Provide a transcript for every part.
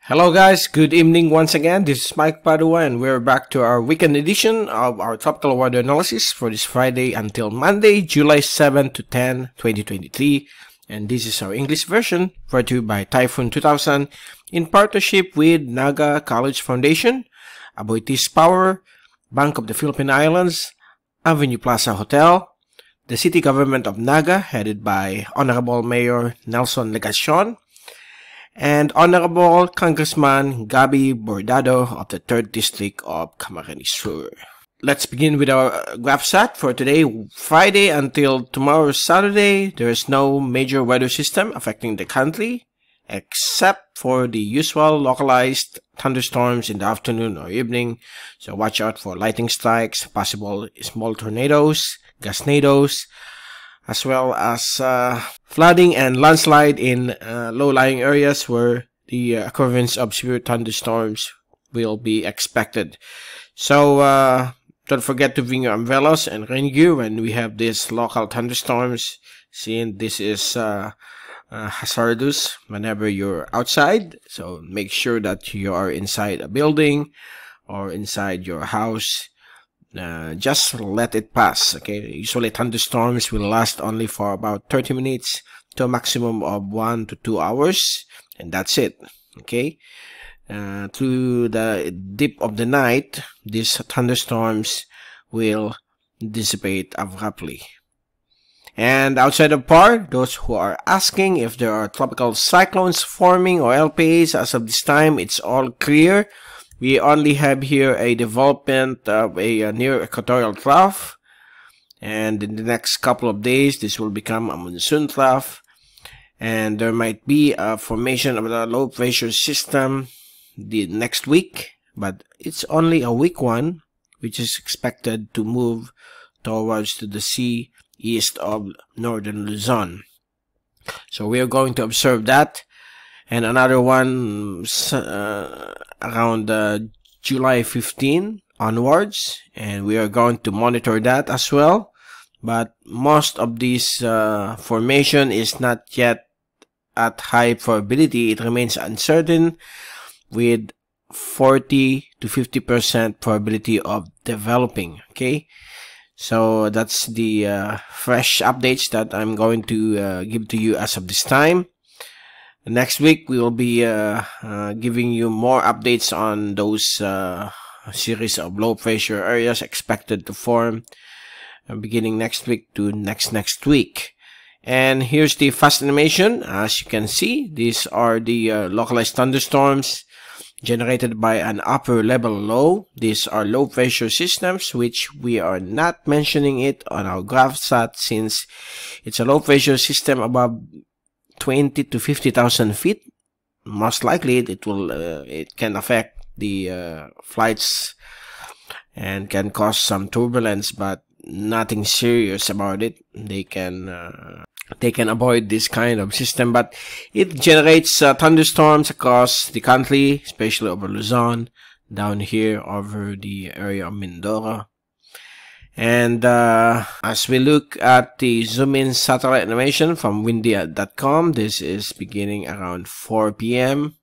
Hello guys, good evening once again. This is Mike Padua and we're back to our weekend edition of our tropical weather analysis for this Friday until Monday, July 7 to 10, 2023. And this is our English version brought to you by Typhoon2000 in partnership with Naga College Foundation, Aboitiz Power, Bank of the Philippine Islands, Avenue Plaza Hotel, the city government of Naga headed by Honorable Mayor Nelson Legacion, and Honorable Congressman Gabi Bordado of the 3rd District of Camarines Sur. Let's begin with our graph set for today, Friday until tomorrow, Saturday. There is no major weather system affecting the country, except for the usual localized thunderstorms in the afternoon or evening. So watch out for lightning strikes, possible small tornadoes, gasnados, as well as flooding and landslide in low-lying areas where the occurrence of severe thunderstorms will be expected. So don't forget to bring your umbrellas and rain gear when we have these local thunderstorms, since this is hazardous whenever you're outside. So make sure that you are inside a building or inside your house. Just let it pass, okay? Usually thunderstorms will last only for about 30 minutes to a maximum of 1 to 2 hours, and that's it, okay? Through the dip of the night, these thunderstorms will dissipate abruptly. And outside of PAR, those who are asking if there are tropical cyclones forming or LPAs, as of this time, it's all clear. We only have here a development of a near equatorial trough, and in the next couple of days this will become a monsoon trough, and there might be a formation of the low pressure system the next week, but it's only a weak one, which is expected to move towards to the sea east of northern Luzon. So we are going to observe that. And another one around July 15 onwards, and we are going to monitor that as well. But most of this formation is not yet at high probability. It remains uncertain with 40 to 50% probability of developing. Okay, so that's the fresh updates that I'm going to give to you as of this time. Next week, we will be giving you more updates on those series of low pressure areas expected to form beginning next week to next week. And here's the fast animation. As you can see, these are the localized thunderstorms generated by an upper level low. These are low pressure systems, which we are not mentioning it on our graph set since it's a low pressure system above 20 to 50,000 feet. Most likely it can affect the flights and can cause some turbulence, but nothing serious about it. They can avoid this kind of system, but it generates thunderstorms across the country, especially over Luzon, down here over the area of Mindoro. And as we look at the zoom-in satellite animation from windy.com, this is beginning around 4 p.m.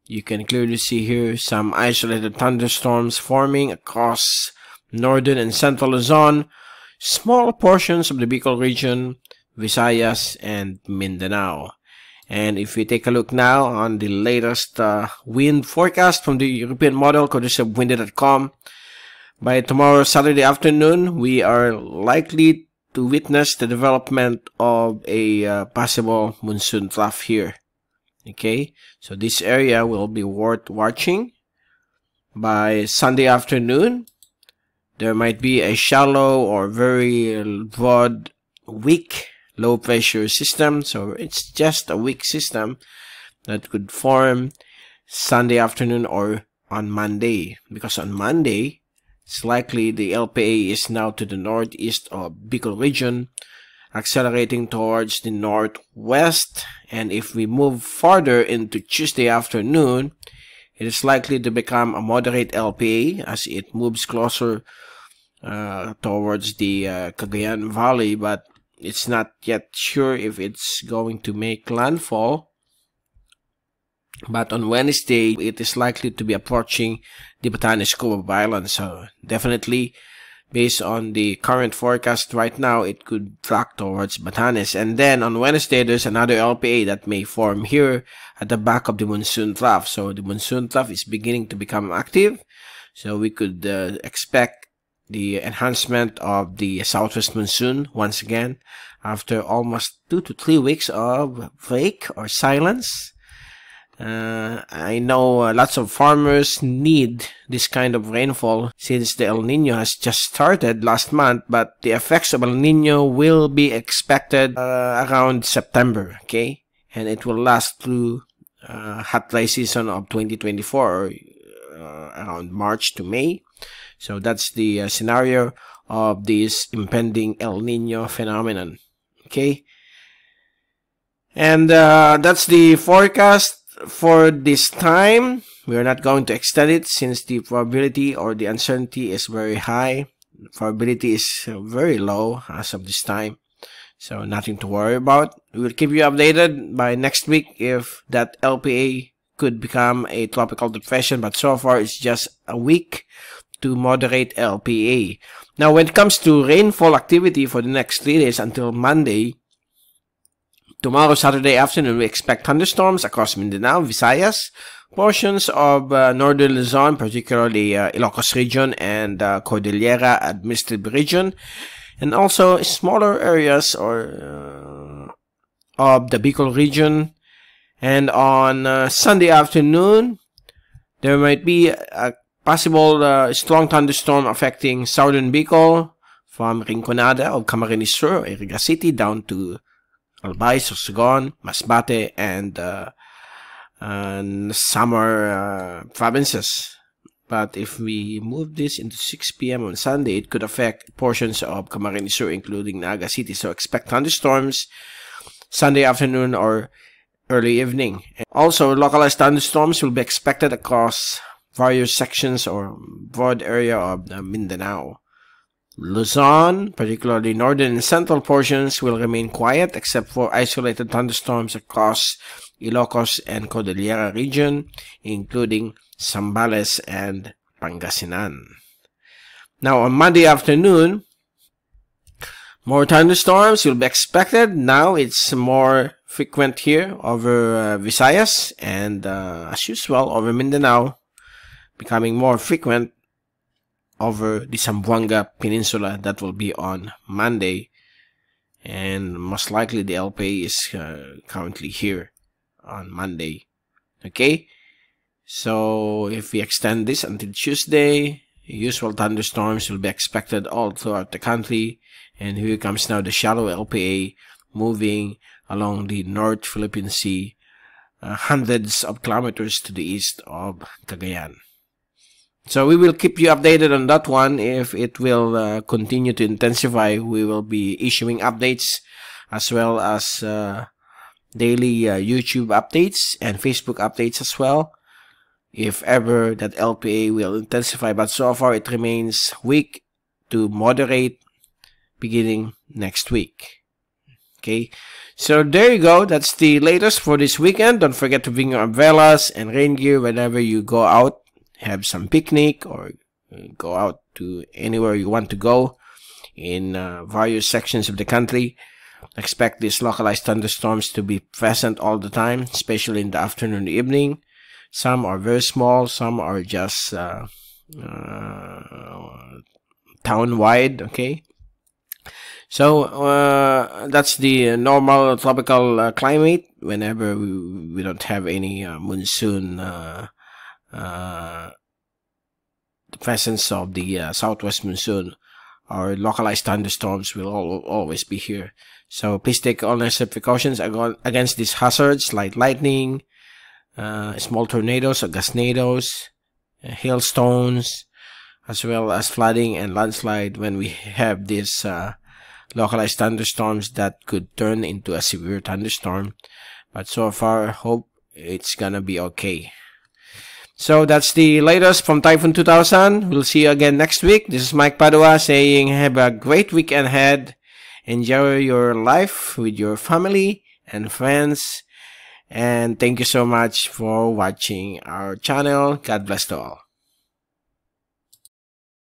You can clearly see here some isolated thunderstorms forming across northern and central Luzon, small portions of the Bicol region, Visayas, and Mindanao. And if we take a look now on the latest wind forecast from the European model, courtesy of windy.com, by tomorrow, Saturday afternoon, we are likely to witness the development of a possible monsoon trough here. Okay, so this area will be worth watching. By Sunday afternoon, there might be a shallow or very broad, weak low pressure system. So it's just a weak system that could form Sunday afternoon or on Monday, because on Monday, it's likely the LPA is now to the northeast of Bicol region, accelerating towards the northwest. And if we move farther into Tuesday afternoon, it is likely to become a moderate LPA as it moves closer towards the Cagayan Valley, but it's not yet sure if it's going to make landfall But on Wednesday, it is likely to be approaching the Batanes Cove of Islands. So definitely, based on the current forecast right now, it could track towards Batanes. And then on Wednesday, there's another LPA that may form here at the back of the monsoon trough. So the monsoon trough is beginning to become active. So we could expect the enhancement of the southwest monsoon once again after almost 2 to 3 weeks of break or silence. I know lots of farmers need this kind of rainfall since the El Nino has just started last month, but the effects of El Nino will be expected around September, okay? And it will last through hot dry season of 2024, around March to May. So that's the scenario of this impending El Nino phenomenon, okay? And that's the forecast for this time. We're not going to extend it since the probability or the uncertainty is very high. The probability is very low as of this time. So nothing to worry about. We'll keep you updated by next week if that LPA could become a tropical depression. But so far it's just a weak to moderate LPA. Now when it comes to rainfall activity for the next 3 days until Monday, tomorrow, Saturday afternoon, we expect thunderstorms across Mindanao, Visayas, portions of northern Luzon, particularly Ilocos region and Cordillera Administrative region, and also smaller areas or of the Bicol region. And on Sunday afternoon, there might be a possible strong thunderstorm affecting southern Bicol from Rinconada of Camarines Sur, Iriga City, down to Albay, Sorsogon, Masbate, and Samar provinces. But if we move this into 6 p.m. on Sunday, it could affect portions of Camarines Sur, including Naga City. So expect thunderstorms Sunday afternoon or early evening. Also, localized thunderstorms will be expected across various sections or broad area of Mindanao. Luzon, particularly northern and central portions, will remain quiet except for isolated thunderstorms across Ilocos and Cordillera region, including Zambales and Pangasinan. Now, on Monday afternoon, more thunderstorms will be expected. Now, it's more frequent here over Visayas and, as usual, over Mindanao, becoming more frequent over the Zamboanga Peninsula. That will be on Monday, and most likely the LPA is currently here on Monday. Okay, so if we extend this until Tuesday, usual thunderstorms will be expected all throughout the country. And here comes now the shallow LPA moving along the North Philippine Sea, hundreds of kilometers to the east of Cagayan. So we will keep you updated on that one. If it will continue to intensify, we will be issuing updates as well as daily YouTube updates and Facebook updates as well, if ever that LPA will intensify. But so far it remains weak to moderate beginning next week. Okay, so there you go. That's the latest for this weekend. Don't forget to bring your umbrellas and rain gear whenever you go out. Have some picnic or go out to anywhere you want to go in various sections of the country. Expect these localized thunderstorms to be present all the time, especially in the afternoon and evening. Some are very small, some are just town-wide, okay? So that's the normal tropical climate whenever we don't have any monsoon the presence of the southwest monsoon. Or localized thunderstorms will always be here. So please take all necessary precautions against these hazards like lightning, small tornadoes or gusnadoes, hailstones, as well as flooding and landslide when we have these localized thunderstorms that could turn into a severe thunderstorm. But so far, I hope it's gonna be okay. So that's the latest from Typhoon 2000. We'll see you again next week. This is Mike Padua saying have a great weekend ahead. Enjoy your life with your family and friends. And thank you so much for watching our channel. God bless to all.